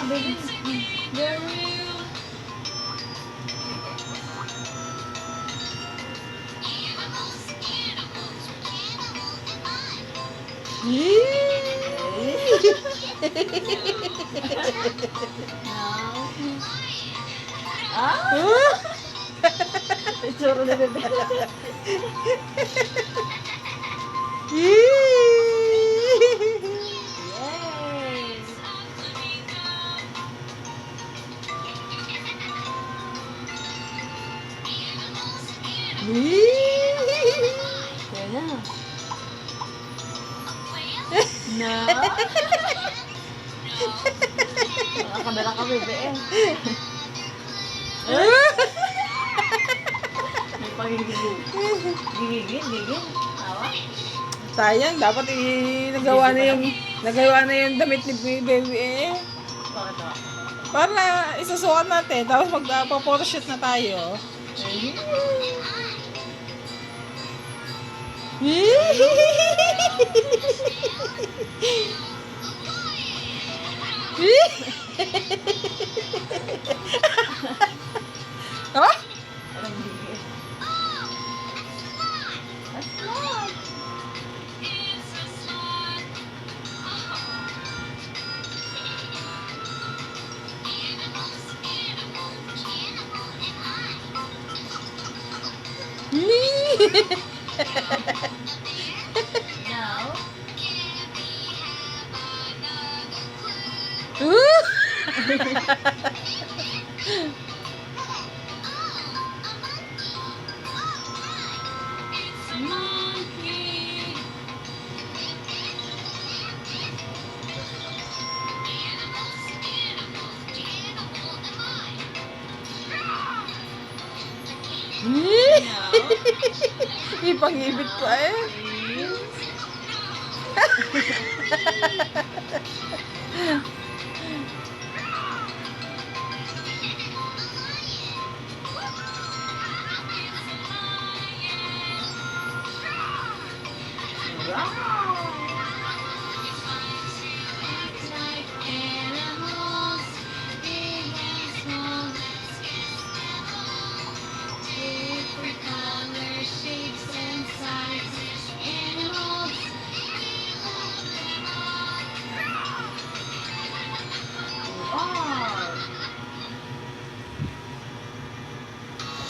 baby. Itsura na bebe. Yes. Kaya na. No. Nakakamera ka bebe eh. May pagigigil. Gigigil. Tawa. Sayang, dapat nagawa na yung damit ni baby eh. Bakit ba? Para isusuot natin, tapos magpa-photoshoot na tayo. Ah? Anong gigil? Now, Ipang-ibig ko eh. wow!